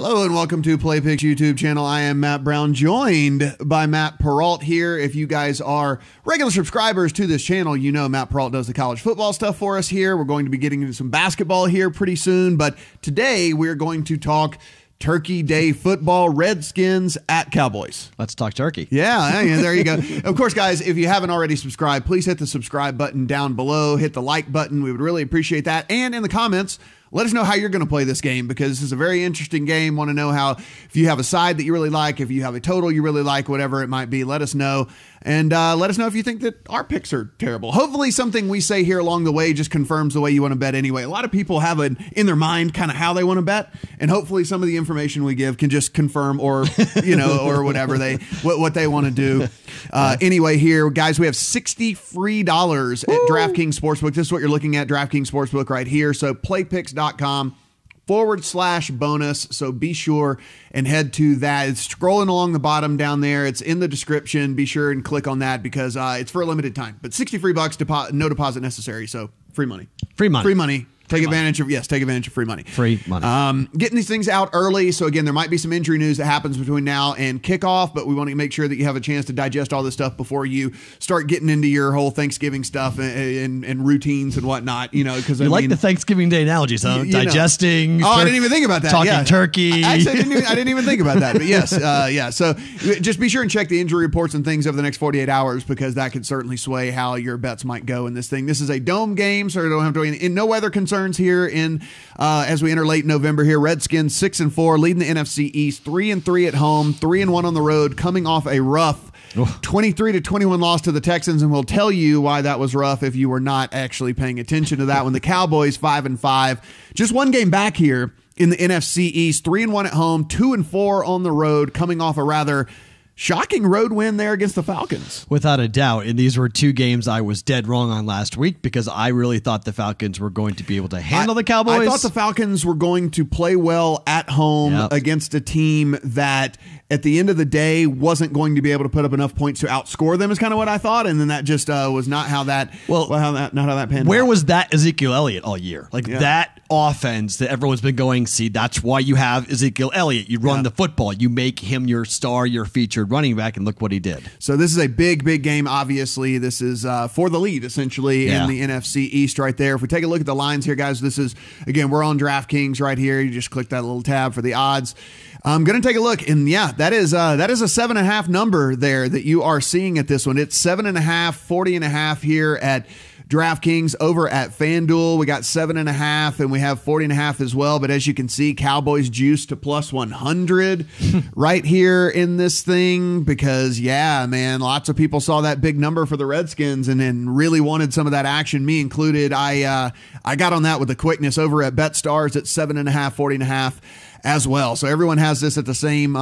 Hello and welcome to PlayPicks YouTube channel. I am Matt Brown, joined by Matt Perrault here. If you guys are regular subscribers to this channel, you know Matt Perrault does the college football stuff for us here. We're going to be getting into some basketball here pretty soon, but today we're going to talk Turkey Day football, Redskins at Cowboys. Let's talk turkey. Yeah, there you go. Of course, guys, if you haven't already subscribed, please hit the subscribe button down below. Hit the like button. We would really appreciate that. And in the comments, let us know how you're going to play this game, because this is a very interesting game. Want to know how, if you have a side that you really like, if you have a total you really like, whatever it might be, let us know. And let us know if you think that our picks are terrible. Hopefully something we say here along the way just confirms the way you want to bet anyway. A lot of people have in their mind kind of how they want to bet, and hopefully some of the information we give can just confirm or, or whatever what they want to do. Anyway, here, guys, we have $60 free at DraftKings Sportsbook. This is what you're looking at, DraftKings Sportsbook right here. So playpicks.com/bonus. So be sure and head to that. It's scrolling along the bottom down there. It's in the description. Be sure and click on that because it's for a limited time. But 60 free bucks, no deposit necessary. So free money. Free money. Free money. Take advantage of free money. Free money. Getting these things out early. So again, there might be some injury news that happens between now and kickoff, but we want to make sure that you have a chance to digest all this stuff before you start getting into your whole Thanksgiving stuff and routines and whatnot. Because you like the Thanksgiving Day analogies, huh? Digesting. I didn't even think about that. Talking turkey. Actually, I didn't even think about that. But yes, yeah. So just be sure and check the injury reports and things over the next 48 hours, because that could certainly sway how your bets might go in this thing. This is a dome game, so don't have to in no weather concerns here in as we enter late November here. Redskins 6-4, leading the NFC East, 3-3 at home, 3-1 on the road, coming off a rough 23-21 loss to the Texans, and we'll tell you why that was rough if you were not actually paying attention to that one. The Cowboys 5-5, just one game back here in the NFC East, 3-1 at home, 2-4 on the road, coming off a rather shocking road win there against the Falcons. Without a doubt. And these were two games I was dead wrong on last week, because I really thought the Falcons were going to be able to handle the Cowboys. I thought the Falcons were going to play well at home against a team that at the end of the day wasn't going to be able to put up enough points to outscore them, is kind of what I thought. And then that just was not how that not how that panned out. Where was that Ezekiel Elliott all year? That offense that everyone's been going, see, that's why you have Ezekiel Elliott. You run the football. You make him your star, your featured running back, and look what he did. So this is a big, big game, obviously. This is for the lead, essentially, in the NFC East right there. If we take a look at the lines here, guys, this is, again, we're on DraftKings right here. You just click that little tab for the odds. I'm going to take a look, and that is a 7.5 number there that you are seeing at this one. It's 7.5, 40.5 here at DraftKings. Over at FanDuel, we got 7.5, and we have 40.5 as well. But as you can see, Cowboys juiced to plus 100 right here in this thing, because man, lots of people saw that big number for the Redskins and really wanted some of that action, me included. I got on that with the quickness over at BetStars at 7.5, 40.5 as well. So everyone has this at the same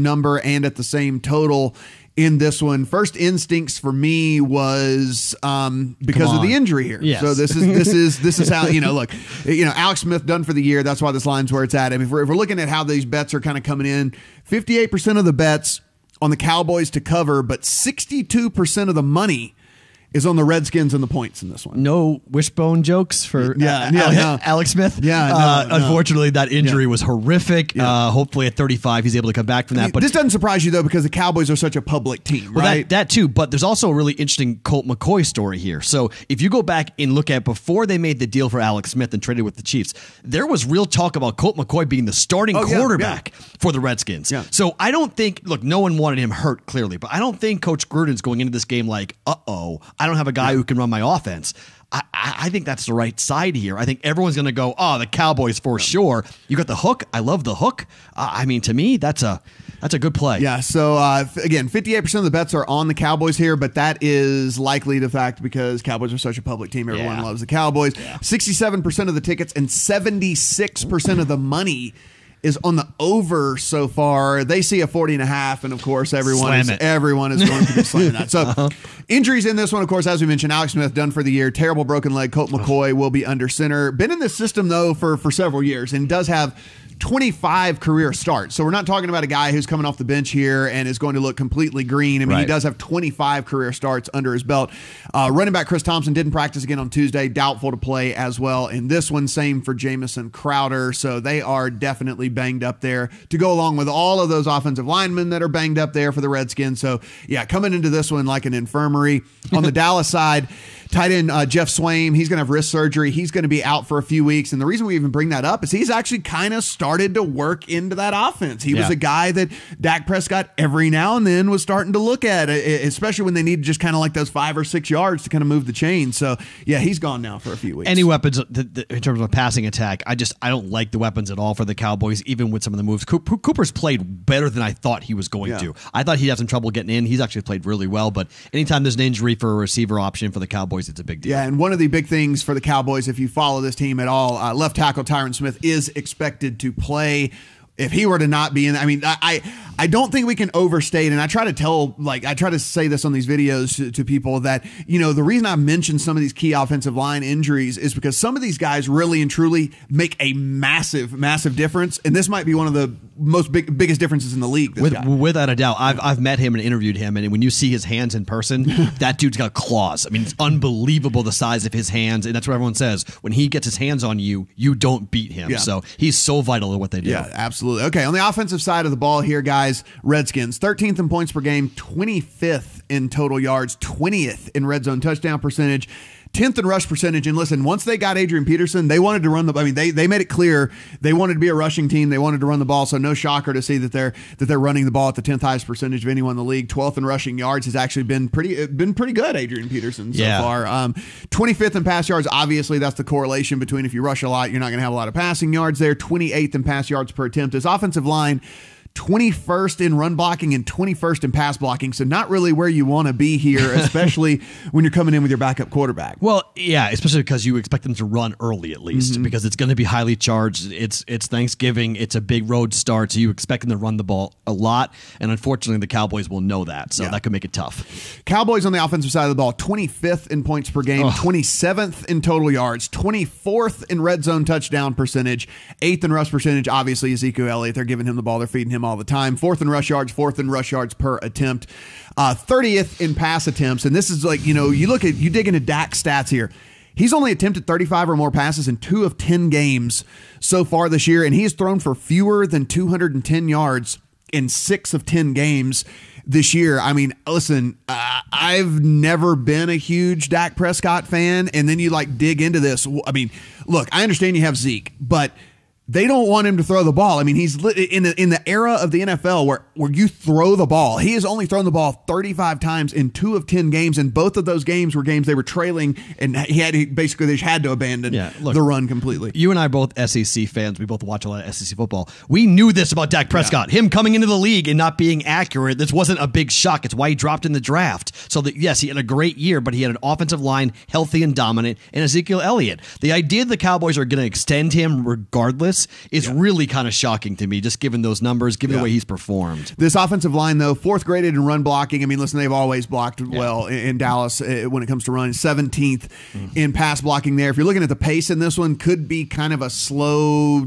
number and at the same total in this one. First instincts for me was because of the injury here. Yes. So this is how, look, Alex Smith done for the year. That's why this line's where it's at. I mean, if we're looking at how these bets are kind of coming in, 58% of the bets on the Cowboys to cover, but 62% of the money is on the Redskins and the points in this one. No wishbone jokes for Alex Smith. Unfortunately, that injury was horrific. Hopefully at 35, he's able to come back from that. But this doesn't surprise you, though, because the Cowboys are such a public team, right? That too. But there's also a really interesting Colt McCoy story here. So if you go back and look at before they made the deal for Alex Smith and traded with the Chiefs, there was real talk about Colt McCoy being the starting quarterback for the Redskins. Yeah. So I don't think, look, no one wanted him hurt, clearly, but I don't think Coach Gruden's going into this game like, I don't have a guy who can run my offense. I think that's the right side here. I think everyone's going to go, the Cowboys for sure. You got the hook. I love the hook. I mean, to me, that's a good play. Yeah. So again, 58% of the bets are on the Cowboys here, but that is likely the fact because Cowboys are such a public team. Everyone loves the Cowboys. 67% of the tickets and 76% of the money is on the over so far. They see a 40.5, and of course everyone is going to be slamming that. So injuries in this one, of course, as we mentioned, Alex Smith done for the year, terrible broken leg. Colt McCoy will be under center. Been in this system though for several years and does have 25 career starts. So we're not talking about a guy who's coming off the bench here and is going to look completely green. I mean, he does have 25 career starts under his belt. Running back Chris Thompson didn't practice again on Tuesday, doubtful to play as well in this one. Same for Jamison Crowder. So they are definitely banged up there to go along with all of those offensive linemen that are banged up there for the Redskins. So yeah, coming into this one like an infirmary. On the Dallas side, tight end Jeff Swaim, he's going to have wrist surgery. He's going to be out for a few weeks. And the reason we even bring that up is he's actually kind of started to work into that offense. He was a guy that Dak Prescott every now and then was starting to look at, especially when they needed just kind of like those 5 or 6 yards to kind of move the chain. So yeah, he's gone now for a few weeks. Any weapons in terms of a passing attack, I don't like the weapons at all for the Cowboys, even with some of the moves. Cooper's played better than I thought he was going to. I thought he'd have some trouble getting in. He's actually played really well, but anytime there's an injury for a receiver option for the Cowboys, it's a big deal. Yeah, and one of the big things for the Cowboys, if you follow this team at all, left tackle Tyron Smith is expected to play. If he were to not be in, I mean, I don't think we can overstate, and I try to say this on these videos to people that, you know, the reason I mentioned some of these key offensive line injuries is because some of these guys really and truly make a massive, massive difference, and this might be one of the biggest differences in the league. Without a doubt. I've met him and interviewed him, and when you see his hands in person, that dude's got claws. I mean, it's unbelievable the size of his hands, and that's what everyone says. When he gets his hands on you, you don't beat him. Yeah. So he's so vital to what they do. Yeah, absolutely. Okay, on the offensive side of the ball here, guys, Redskins, 13th in points per game, 25th in total yards, 20th in red zone touchdown percentage, 10th in rush percentage. And listen, once they got Adrian Peterson, they wanted to run they made it clear they wanted to be a rushing team. They wanted to run the ball. So no shocker to see that they're running the ball at the 10th highest percentage of anyone in the league. 12th in rushing yards has actually been pretty good, Adrian Peterson so far. 25th in pass yards. Obviously, that's the correlation between if you rush a lot, you're not going to have a lot of passing yards there. 28th in pass yards per attempt. His offensive line, 21st in run blocking and 21st in pass blocking. So not really where you want to be here, especially when you're coming in with your backup quarterback. Well, yeah, especially because you expect them to run early at least, because it's going to be highly charged. It's Thanksgiving. It's a big road start, so you expect them to run the ball a lot. And unfortunately, the Cowboys will know that, so that could make it tough. Cowboys on the offensive side of the ball, 25th in points per game, 27th in total yards, 24th in red zone touchdown percentage, 8th in rush percentage. Obviously, Ezekiel Elliott, they're giving him the ball. They're feeding him all the time. 4th in rush yards, 4th in rush yards per attempt, 30th in pass attempts. And this is like, you dig into Dak's stats here. He's only attempted 35 or more passes in 2 of 10 games so far this year, and he has thrown for fewer than 210 yards in 6 of 10 games this year. I mean, listen, I've never been a huge Dak Prescott fan, and then you dig into this. I mean, look, I understand you have Zeke, but they don't want him to throw the ball. I mean, he's in the era of the NFL where you throw the ball. He has only thrown the ball 35 times in 2 of 10 games, and both of those games were games they were trailing, and they just had to abandon the run completely. You and I are both SEC fans. We both watch a lot of SEC football. We knew this about Dak Prescott. Him coming into the league and not being accurate, this wasn't a big shock. It's why he dropped in the draft. So that, yes, he had a great year, but he had an offensive line healthy and dominant, and Ezekiel Elliott. The idea the Cowboys are going to extend him regardless is really kind of shocking to me, just given those numbers, given the way he's performed. This offensive line, though, 4th graded in run blocking. I mean, listen, they've always blocked well in Dallas when it comes to running. 17th in pass blocking there. If you're looking at the pace in this one, could be kind of a slow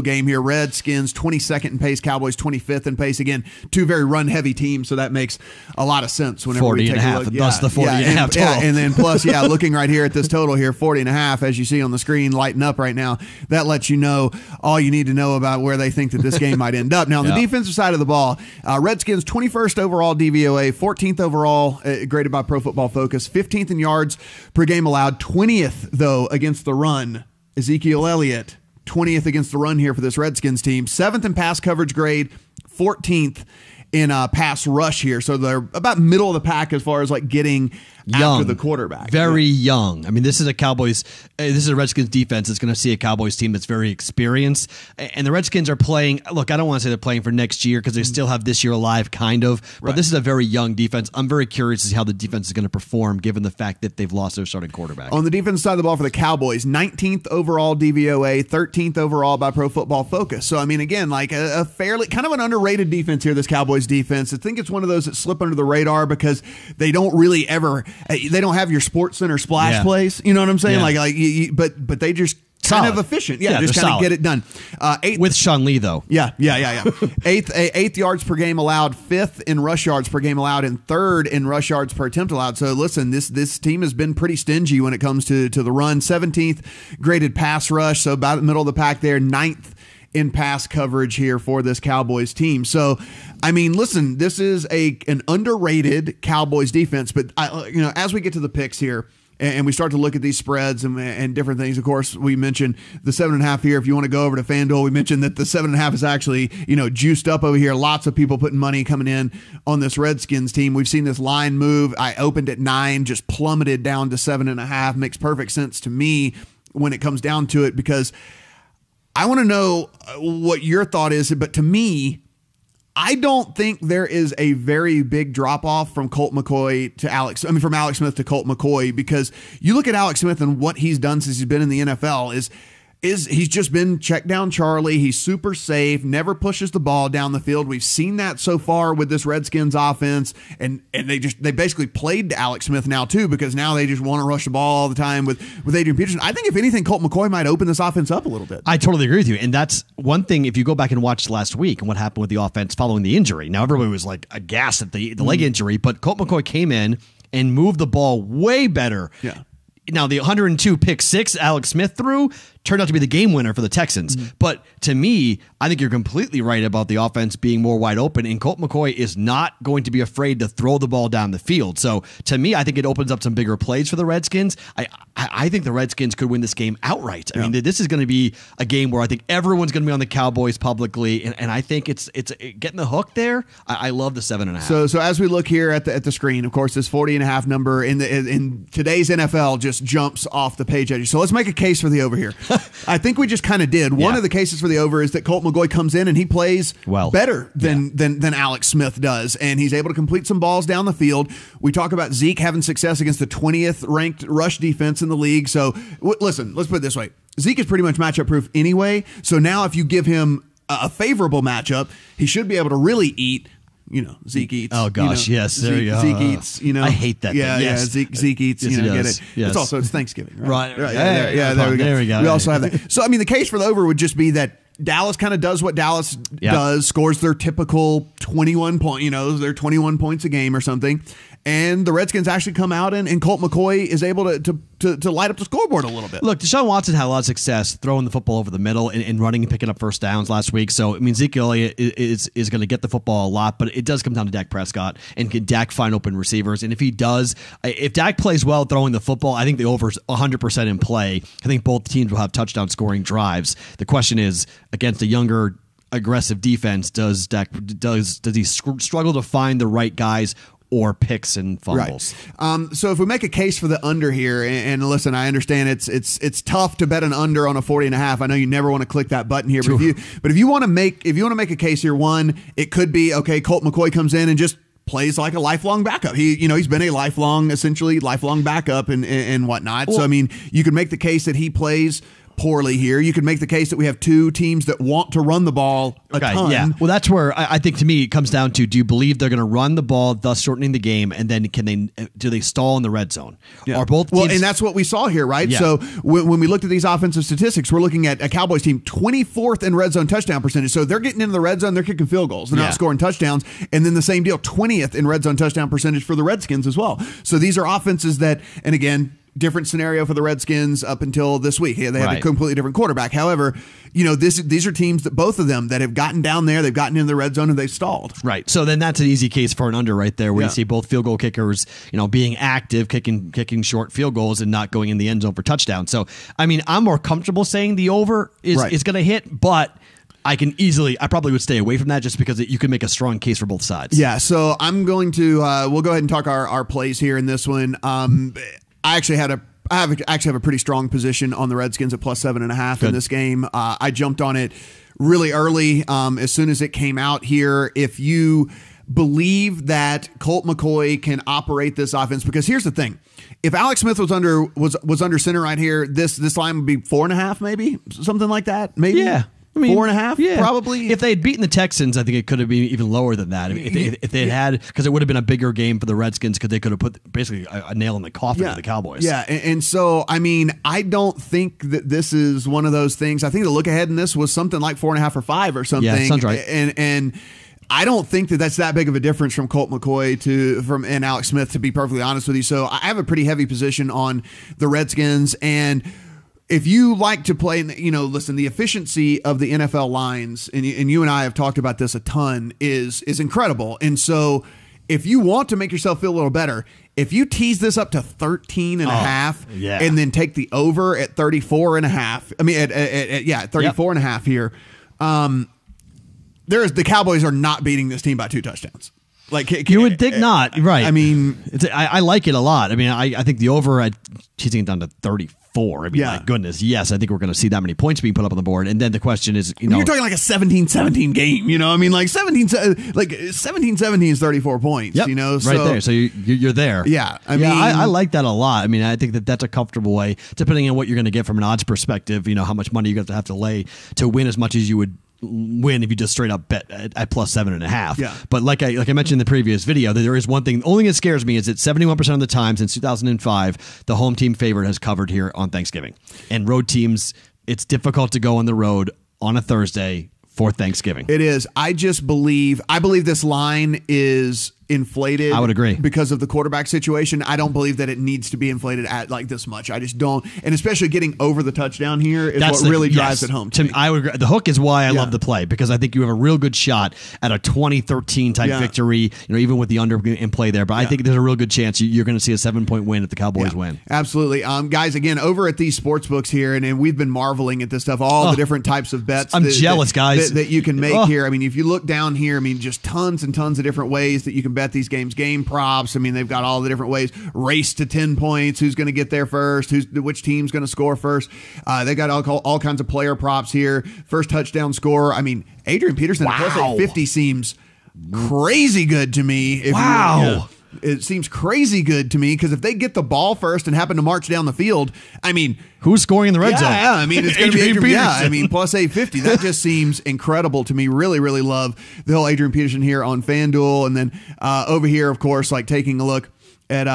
game here. Redskins, 22nd in pace. Cowboys, 25th in pace. Again, 2 very run-heavy teams, so that makes a lot of sense whenever we take a look. Thus the 40.5 total. And then plus, looking right here at this total here, 40.5, as you see on the screen, lighting up right now, that lets you know all you need to know about where they think that this game might end up. Now, on the defensive side of the ball, Redskins 21st overall DVOA, 14th overall graded by Pro Football Focus, 15th in yards per game allowed, 20th, though, against the run. Ezekiel Elliott, 20th against the run here for this Redskins team, 7th in pass coverage grade, 14th in pass rush here. So they're about middle of the pack as far as getting after the quarterback. Very young. I mean, this is a Redskins defense that's going to see a Cowboys team that's very experienced. And the Redskins are playing, look, I don't want to say they're playing for next year because they still have this year alive, kind of. But this is a very young defense. I'm very curious to see how the defense is going to perform given the fact that they've lost their starting quarterback. On the defense side of the ball for the Cowboys, 19th overall DVOA, 13th overall by Pro Football Focus. So, I mean, again, a fairly kind of an underrated defense here, this Cowboys defense. I think it's one of those that slip under the radar because they don't really ever, they don't have your Sports Center splash plays. You know what I'm saying? But they just kind of efficient. Yeah, just kind of get it done. With Sean Lee, though. Yeah. Eighth yards per game allowed, fifth in rush yards per game allowed, and third in rush yards per attempt allowed. So listen, this team has been pretty stingy when it comes to the run. 17th graded pass rush, so about the middle of the pack there. 9th in pass coverage here for this Cowboys team. So, I mean, listen, this is an underrated Cowboys defense. But as we get to the picks here, and we start to look at these spreads and different things. Of course, we mentioned the 7.5 here. If you want to go over to FanDuel, we mentioned that the 7.5 is actually, juiced up over here. Lots of people putting money coming in on this Redskins team. We've seen this line move. I opened at 9, just plummeted down to 7.5. Makes perfect sense to me when it comes down to it, because I want to know what your thought is. But to me, I don't think there is a very big drop off from Colt McCoy to from Alex Smith to Colt McCoy, because you look at Alex Smith and what he's done since he's been in the NFL is he's just been check down Charlie. He's super safe, never pushes the ball down the field. We've seen that so far with this Redskins offense, and they basically played to Alex Smith now too, because now they just want to rush the ball all the time with Adrian Peterson. I think if anything, Colt McCoy might open this offense up a little bit. I totally agree with you, and that's one thing. If you go back and watch last week and what happened with the offense following the injury, now everybody was like aghast at the leg injury, but Colt McCoy came in and moved the ball way better. Yeah. Now, the 102 pick six Alex Smith threw turned out to be the game winner for the Texans. Mm-hmm. But to me, I think you're completely right about the offense being more wide open, and Colt McCoy is not going to be afraid to throw the ball down the field. So to me, I think it opens up some bigger plays for the Redskins. I think the Redskins could win this game outright. I mean, this is going to be a game where I think everyone's going to be on the Cowboys publicly, and I think it's getting the hook there. I love the 7.5. So as we look here at the screen, of course, this 40.5 number in today's NFL just jumps off the page at you. So let's make a case for the over here. I think we just kind of did. One of the cases for the over is that Colt McCoy comes in and he plays better than Alex Smith does, and he's able to complete some balls down the field. We talk about Zeke having success against the 20th ranked rush defense in the league. So listen, let's put it this way. Zeke is pretty much matchup proof anyway. So now if you give him a favorable matchup, he should be able to really eat. Zeke eats. Oh gosh, yes, there you go. Zeke eats. I hate that. Yeah, thing. Yes. Zeke eats. Yes, Get it. Yes. It's Thanksgiving, right? Right. Yeah. There we go. We also have that. So I mean, the case for the over would just be that Dallas kind of does what Dallas does, scores their typical 21 point. Their 21 points a game or something, and the Redskins actually come out and Colt McCoy is able to light up the scoreboard a little bit. Look, Deshaun Watson had a lot of success throwing the football over the middle and running and picking up first downs last week. So, I mean, Zeke Elliott is going to get the football a lot, but it does come down to Dak Prescott, and can Dak find open receivers? And if he does, if Dak plays well throwing the football, I think the over is 100% in play. I think both teams will have touchdown scoring drives. The question is, against a younger, aggressive defense, does he struggle to find the right guys or picks and fumbles? Right. So if we make a case for the under here, and listen, I understand it's tough to bet an under on a 40.5. I know you never want to click that button here, but if you want to make a case here, one, it could be okay. Colt McCoy comes in and just plays like a lifelong backup. He's been a essentially lifelong backup and whatnot. Well, so I mean, you could make the case that he plays poorly here. You could make the case that we have two teams that want to run the ball a ton. Yeah. Well, that's where I think, to me, it comes down to: do you believe they're going to run the ball, thus shortening the game, and then do they stall in the red zone? Yeah. Are both teams, and that's what we saw here, right? Yeah. So when we looked at these offensive statistics, we're looking at a Cowboys team 24th in red zone touchdown percentage. So they're getting into the red zone, they're kicking field goals, they're not scoring touchdowns, and then the same deal, 20th in red zone touchdown percentage for the Redskins as well. So these are offenses that, and again, different scenario for the Redskins up until this week. They had a completely different quarterback. However, these are teams that both of them that have gotten down there, they've gotten in the red zone and they've stalled. Right. So then that's an easy case for an under right there, where you see both field goal kickers, being active, kicking short field goals and not going in the end zone for touchdowns. So, I mean, I'm more comfortable saying the over is going to hit, but I probably would stay away from that, just because you can make a strong case for both sides. Yeah. So I'm going to, we'll go ahead and talk our plays here in this one. I actually have a pretty strong position on the Redskins at plus 7.5 in this game. I jumped on it really early as soon as it came out here. If you believe that Colt McCoy can operate this offense, because here's the thing: if Alex Smith was under center right here, this line would be 4.5, maybe something like that. Maybe. Yeah. I mean, 4.5, probably. If they had beaten the Texans, I think it could have been even lower than that. I mean, if they had, because it would have been a bigger game for the Redskins, because they could have put basically a nail in the coffin of the Cowboys. Yeah, and so, I mean, I don't think that this is one of those things. I think the look ahead in this was something like 4.5 or 5 or something. Yeah, sounds right. And I don't think that that's that big of a difference from Colt McCoy and Alex Smith, to be perfectly honest with you. So I have a pretty heavy position on the Redskins. And if you like to play, listen, the efficiency of the NFL lines, and you and I have talked about this a ton, is incredible. And so if you want to make yourself feel a little better, if you tease this up to 13 and a half and then take the over at 34 and a half, I mean, at 34 and a half here, the Cowboys are not beating this team by 2 touchdowns. Like you would think not, right? I mean, I like it a lot. I mean, I think the over, teasing it down to 34. I mean, my goodness, yes, I think we're going to see that many points being put up on the board. And then the question is, you're talking like a 17-17 game. I mean, like 17-17 is 34 points. Yep, so, right there. So you're there. Yeah, I like that a lot. I mean, I think that's a comfortable way, depending on what you're going to get from an odds perspective. How much money you're going to have to lay to win as much as you would win if you just straight up bet at plus 7.5. Yeah. But like I mentioned in the previous video, there is one thing. The only thing that scares me is that 71% of the time since 2005, the home team favorite has covered here on Thanksgiving. And road teams, it's difficult to go on the road on a Thursday for Thanksgiving. It is. I believe this line is inflated. I would agree. Because of the quarterback situation. I don't believe that it needs to be inflated at like this much. I just don't. And especially getting over the touchdown here is what really drives it home to me. I would agree. The hook is why I love the play, because I think you have a real good shot at a 2013 type victory, even with the under in play there. But I think there's a real good chance you're going to see a 7-point win if the Cowboys win. Absolutely. Guys, again, over at these sports books here, and we've been marveling at this stuff, all the different types of bets. I'm jealous, guys. That you can make here. I mean, if you look down here, I mean, just tons and tons of different ways that you can bet these games. Game props. I mean, they've got all the different ways. Race to 10 points. Who's going to get there first? Which team's going to score first? They got all kinds of player props here. First touchdown scorer. I mean, Adrian Peterson at plus 850 seems crazy good to me. It seems crazy good to me, because if they get the ball first and happen to march down the field, I mean, who's scoring in the red zone? Yeah, I mean, it's going to be Adrian Peterson. Yeah, I mean, plus 850. That just seems incredible to me. Really, really love the whole Adrian Peterson here on FanDuel. And then over here, of course, like taking a look at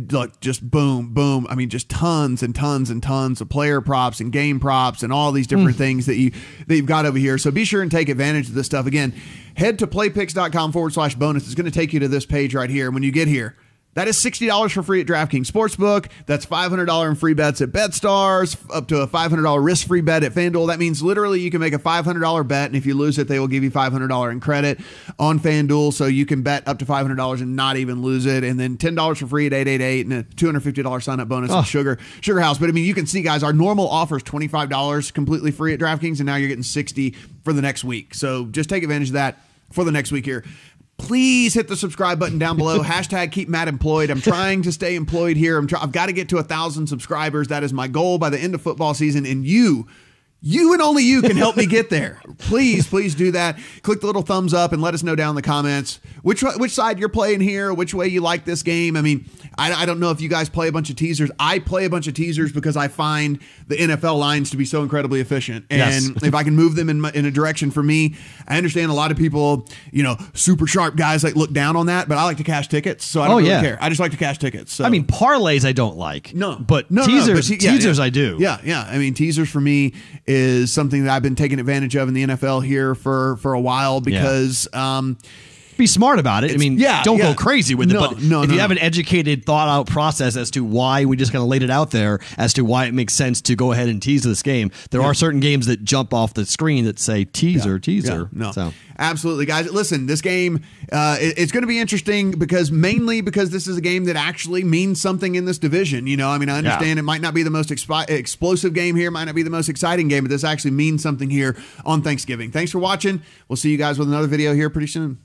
look, just boom. I mean, just tons and tons and tons of player props and game props and all these different things that you've got over here. So be sure and take advantage of this stuff. Again, head to playpicks.com/bonus. It's going to take you to this page right here. When you get here, that is $60 for free at DraftKings Sportsbook. That's $500 in free bets at BetStars, up to a $500 risk-free bet at FanDuel. That means literally you can make a $500 bet, and if you lose it, they will give you $500 in credit on FanDuel, so you can bet up to $500 and not even lose it. And then $10 for free at 888 and a $250 sign-up bonus at Sugar House. But, I mean, you can see, guys, our normal offer is $25 completely free at DraftKings, and now you're getting $60 for the next week. So just take advantage of that for the next week here. Please hit the subscribe button down below. Hashtag keep Matt employed. I'm trying to stay employed here. I've got to get to 1,000 subscribers. That is my goal by the end of football season. And you and only you can help me get there. Please do that. Click the little thumbs up and let us know down in the comments which side you're playing here, which way you like this game. I mean, I don't know if you guys play a bunch of teasers. I play a bunch of teasers because I find the NFL lines to be so incredibly efficient. And if I can move them in a direction for me, I understand a lot of people, super sharp guys like look down on that, but I like to cash tickets, so I don't really care. I just like to cash tickets. So. I mean, parlays I don't like. But teasers I do. Yeah. I mean, teasers for me is something that I've been taking advantage of in the NFL here for a while, because be smart about it. I mean, don't go crazy with it. But if you have an educated, thought out process as to why we just kind of laid it out there, as to why it makes sense to go ahead and tease this game, there are certain games that jump off the screen that say teaser. No. Absolutely, guys. Listen, this game, it's going to be interesting mainly because this is a game that actually means something in this division. I mean, I understand it might not be the most explosive game here, might not be the most exciting game, but this actually means something here on Thanksgiving. Thanks for watching. We'll see you guys with another video here pretty soon.